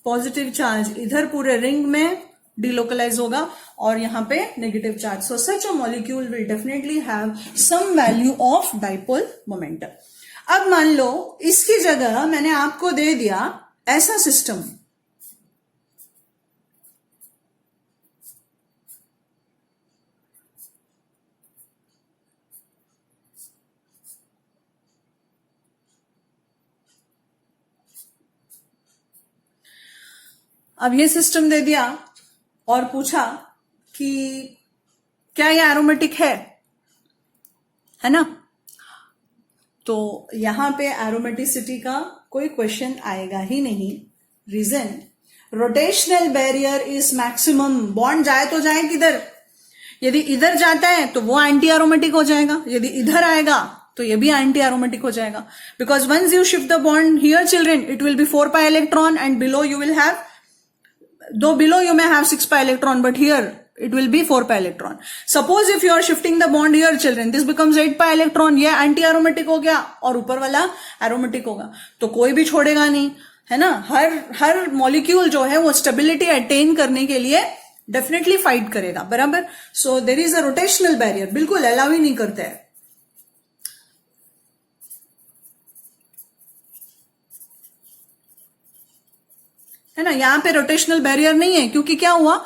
positive charge इधर पूरे रिंग में डिलोकलाइज होगा और यहां पे negative charge. So such a molecule will definitely have some value of dipole moment. अब मान लो इसकी जगह मैंने आपको दे दिया ऐसा सिस्टम. अब ये सिस्टम दे दिया और पूछा कि क्या ये एरोमेटिक है ना. तो यहां पे एरोमेटिसिटी का कोई क्वेश्चन आएगा ही नहीं. Reason, rotational barrier is maximum. Bond जाए तो जाए किधर? यदि इधर जाता है तो वो एंटी एरोमेटिक हो जाएगा, यदि इधर आएगा तो ये भी एंटी एरोमेटिक हो जाएगा. Because once you shift the bond here children, it will be 4 pi electron and below you will have, though below you may have 6 pi electron, but here it will be 4 pi electron. Suppose if you are shifting the bond here children, this becomes 8 pi electron, ये anti aromatic हो गया और ऊपर वाला aromatic होगा, तो कोई भी छोड़ेगा नहीं, है ना. हर मॉलिक्यूल जो है वो स्टेबिलिटी अटेन करने के लिए डेफिनेटली फाइट करेगा, बराबर. So there is a rotational barrier, बिल्कुल अलाउ ही नहीं करते हैं. है ना, यहां पे रोटेशनल बैरियर नहीं है, क्योंकि क्या हुआ,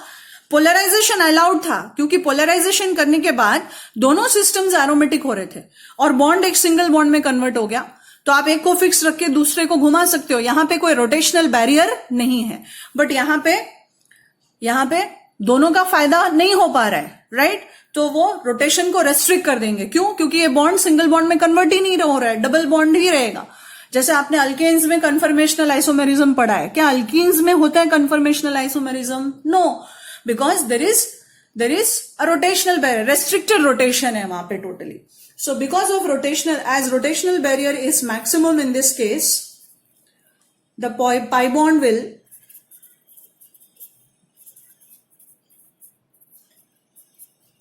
पोलराइजेशन अलाउड था, क्योंकि पोलराइजेशन करने के बाद दोनों सिस्टम्स एरोमेटिक हो रहे थे और बॉन्ड एक सिंगल बॉन्ड में कन्वर्ट हो गया, तो आप एक को फिक्स रख के दूसरे को घुमा सकते हो. यहां पे कोई रोटेशनल बैरियर नहीं है, बट यहां पे दोनों का फायदा नहीं हो पा रहा है, राइट. तो वो रोटेशन को रेस्ट्रिक्ट कर देंगे. क्यों? क्योंकि ये बॉन्ड सिंगल बॉन्ड में कन्वर्ट ही नहीं हो रहा है, डबल बॉन्ड ही रहेगा. जैसे आपने अल्केन्स में कन्फर्मेशनल आइसोमेरिज्म पढ़ा है, क्या अल्कीन्स में होता है conformational isomerism? No, because there is a rotational barrier, restricted rotation है वहां पे टोटली. So because of rotational barrier is maximum in this case, the pi bond will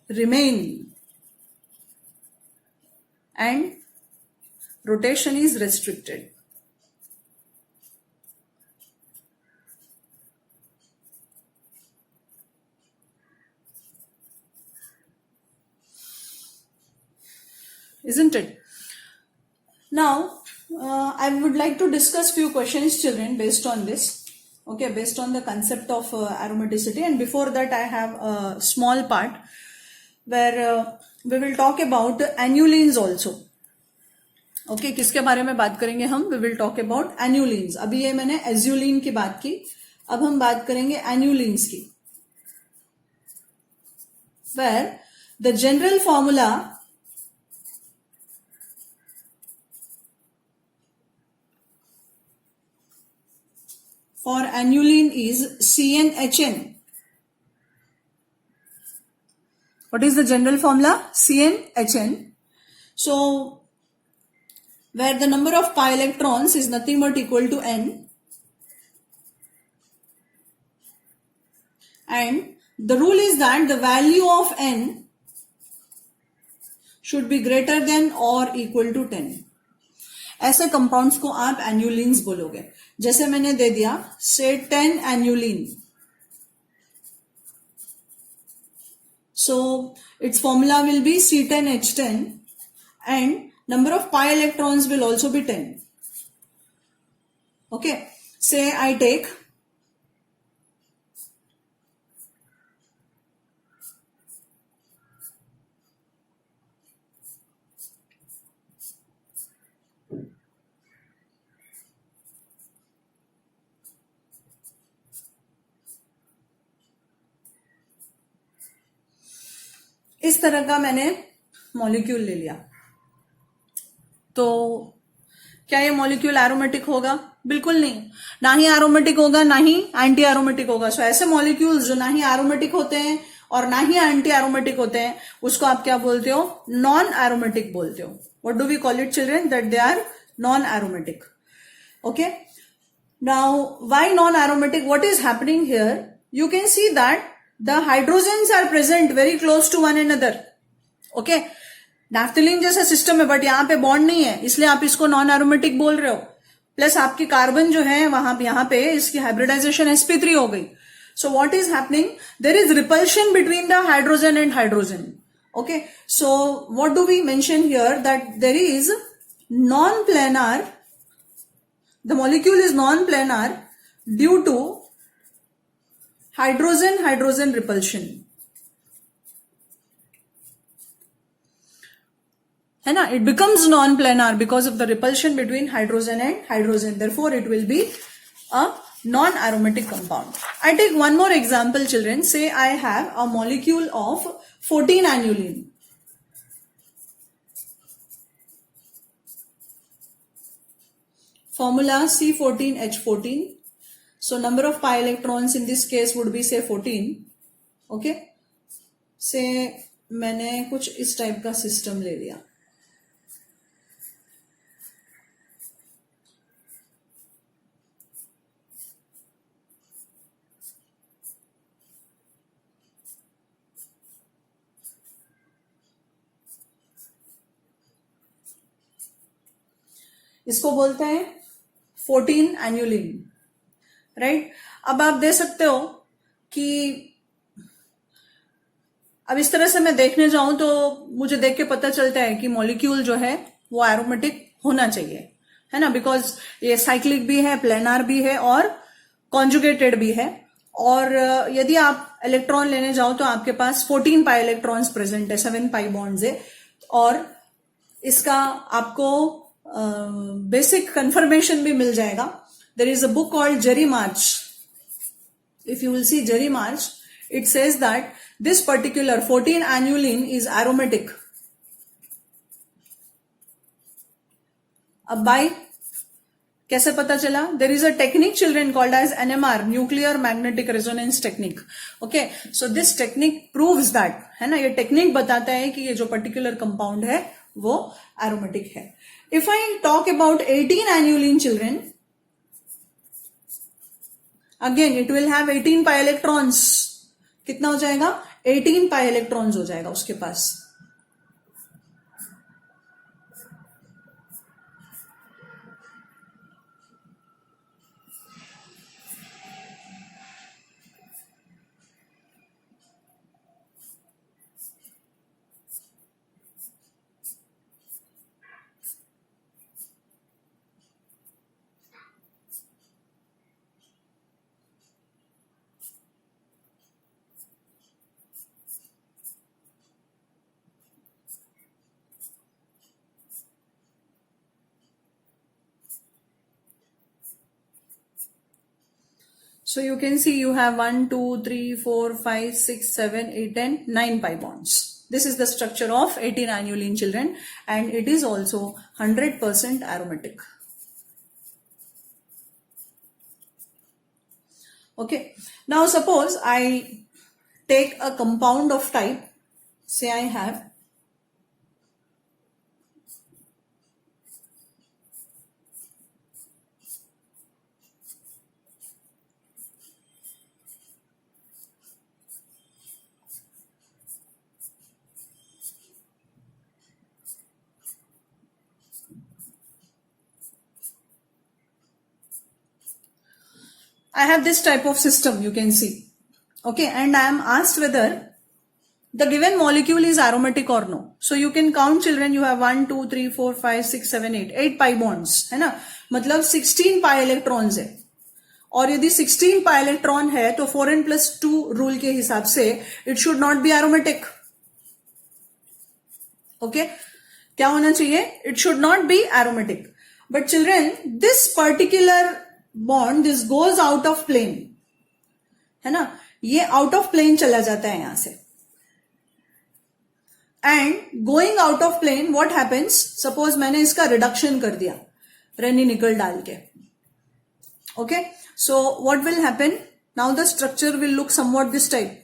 remain and rotation is restricted. Isn't it? Now, I would like to discuss few questions, children, based on this. Okay, based on the concept of aromaticity. And before that, I have a small part where we will talk about annulenes also. Okay, किसके बारे में बात करेंगे हम? We will talk about annulenes. अभी ये मैंने azulene की बात की, अब हम बात करेंगे annulenes की. Where the general formula for annuline is CnHn. What is the general formula? CnHn. So, where the number of pi electrons is nothing but equal to n, and the rule is that the value of n should be greater than or equal to 10. ऐसे compounds को आप एन्यूलिन्स बोलोगे. जैसे मैंने दे दिया, से 10 annulene. So its formula will be C10H10 and number of pi electrons will also be 10. Okay, say I take इस तरह का मैंने मॉलिक्यूल ले लिया, तो क्या ये मॉलिक्यूल एरोमेटिक होगा? बिल्कुल नहीं, ना ही एरोमेटिक होगा ना ही एंटी एरोमेटिक होगा. सो ऐसे मॉलिक्यूल्स जो ना ही एरोमेटिक होते हैं और ना ही एंटी एरोमेटिक होते हैं, उसको आप क्या बोलते हो? नॉन एरोमेटिक बोलते हो. What do we call it children? That they are non aromatic. Okay, now why non aromatic? What is happening here? You can see that the hydrogens are present very close to one another. Okay, naphthalene जैसा system है, but यहाँ पे bond नहीं है, इसलिए आप इसको non aromatic बोल रहे हो. प्लस आपकी कार्बन जो है वहां यहाँ पे इसकी हाइब्रिडाइजेशन sp3 हो गई. So what is happening? There is repulsion between the hydrogen and hydrogen. Okay, so what do we mention here? That there is non planar, the molecule is non planar due to hydrogen repulsion. है ना, it becomes non-planar because of the repulsion between hydrogen and hydrogen. Therefore, it will be a non-aromatic compound. I take one more example, children. Say I have a molecule of 14 annuline. Formula C14H14. So number of pi electrons in this case would be say 14. Okay, से मैंने कुछ इस type का system ले लिया. इसको बोलते हैं 14 एन्युलिन, राइट। अब आप दे सकते हो कि अब इस तरह से मैं देखने जाऊं तो मुझे देख के पता चलता है कि मॉलिक्यूल जो है वो एरोमेटिक होना चाहिए, है ना, बिकॉज ये साइक्लिक भी है, प्लेनार भी है और कॉन्जुगेटेड भी है। और यदि आप इलेक्ट्रॉन लेने जाओ तो आपके पास 14 पाई इलेक्ट्रॉन्स प्रेजेंट है, 7 पाई बॉन्ड्स है। और इसका आपको बेसिक कंफर्मेशन भी मिल जाएगा। There is a book called Jerry March. If you will see Jerry March, it says that this particular 14 annuline is aromatic. अब बाय कैसे पता चला? There is a technique children called as NMR, nuclear magnetic resonance technique. Okay, so this technique proves that, है ना, ये technique बताता है कि ये जो पर्टिकुलर कंपाउंड है वो एरोमेटिक है। If I talk about 18 annuline children, again it will have 18 pi electrons. कितना हो जाएगा? 18 पाई इलेक्ट्रॉन्स हो जाएगा उसके पास। So you can see you have 1, 2, 3, 4, 5, 6, 7, 8, 10, 9 pi bonds. This is the structure of 18 annuline children, and it is also 100% aromatic. Okay. Now suppose I take a compound of type, say I have this type of system, you can see. Okay, and I am asked whether the given molecule is aromatic or no. So you can count children, you have 1, 2, 3, 4, 5, 6, 7, 8, 8 pi bonds, है ना, मतलब 16 pi electrons है। और यदि 16 pi electron है तो 4n+2 rule के हिसाब से it should not be aromatic. Okay, क्या होना चाहिए? It should not be aromatic. But children, this particular bond, this goes out of plane, है ना, ये आउट ऑफ प्लेन चला जाता है यहां से। And going out of plane what happens, suppose मैंने इसका रिडक्शन कर दिया रेनी निकल डाल के। Okay, so what will happen now? The structure will look somewhat this type.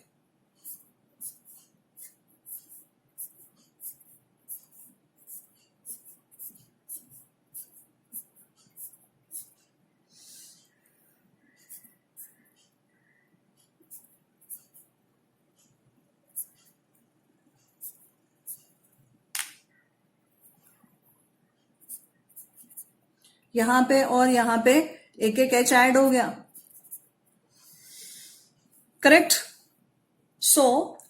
यहां पे और यहां पे एक एक एच ऐड हो गया, करेक्ट। सो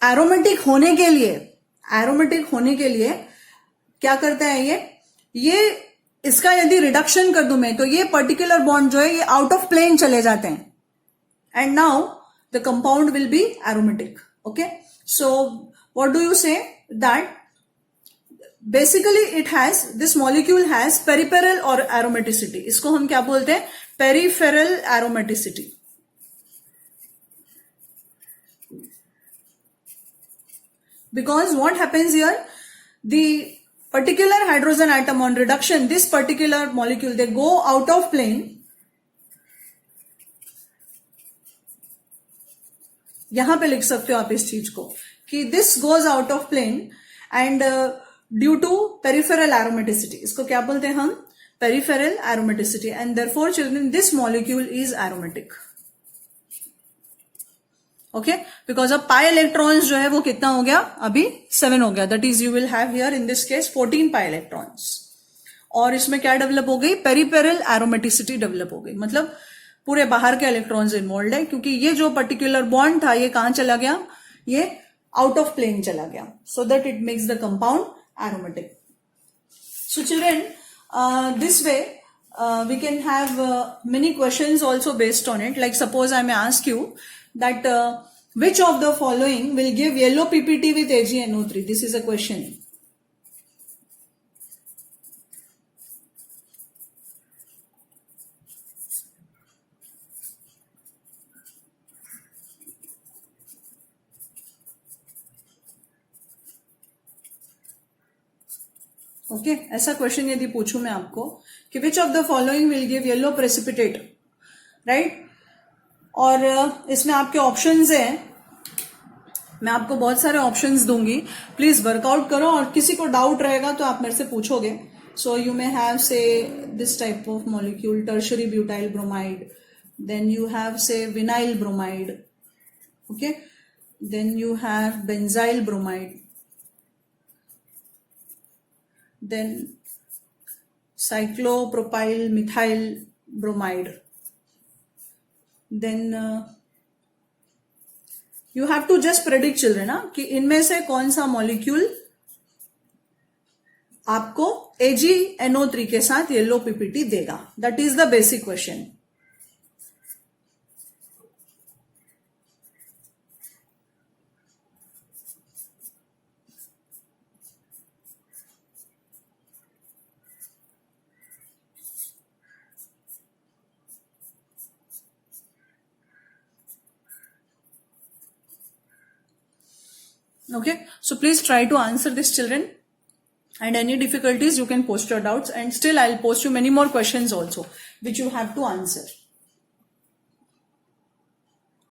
एरोमेटिक होने के लिए क्या करता है ये इसका यदि रिडक्शन कर दूं मैं तो ये पर्टिकुलर बॉन्ड जो है ये आउट ऑफ प्लेन चले जाते हैं, and now the compound will be aromatic. Okay, so what do you say that basically this molecule has peripheral और एरोमेटिसिटी। इसको हम क्या बोलते हैं? Peripheral aromaticity. Because what happens here, the particular hydrogen atom on reduction, this particular molecule, they go out of plane. यहां पे लिख सकते हो आप इस चीज को कि this goes out of plane and due to peripheral aromaticity, इसको क्या बोलते हैं हम? Peripheral aromaticity, and therefore children this molecule is aromatic. Okay, because अब पाई इलेक्ट्रॉन्स जो है वो कितना हो गया? अभी 7 हो गया। That is you will have here in this case 14 pi electrons. और इसमें क्या डेवलप हो गई, पेरिपेरल एरोमेटिसिटी डेवलप हो गई, मतलब पूरे बाहर के इलेक्ट्रॉन्स इन्वॉल्व है, क्योंकि ये जो पर्टिकुलर बॉन्ड था ये कहां चला गया, ये आउट ऑफ प्लेन चला गया, so that it makes the compound aromatic. So children, this way we can have many questions also based on it. Like suppose I may ask you that which of the following will give yellow PPT with AgNO3? This is a question. Okay ऐसा question यदि पूछूं मैं आपको कि which of the following will give yellow precipitate, right, और इसमें आपके options हैं, मैं आपको बहुत सारे ऑप्शंस दूंगी, प्लीज वर्कआउट करो, और किसी को डाउट रहेगा तो आप मेरे से पूछोगे. So you may have say this type of molecule tertiary butyl bromide, then you have say vinyl bromide, okay, then you have benzyl bromide, then cyclopropyl methyl bromide, then you have to just predict children ना कि इनमें से कौन सा molecule आपको AgNO3 के साथ yellow PPT देगा. That is the basic question. Okay, so please try to answer this, children, and any difficulties you can post your doubts, and still I'll post you many more questions also which you have to answer.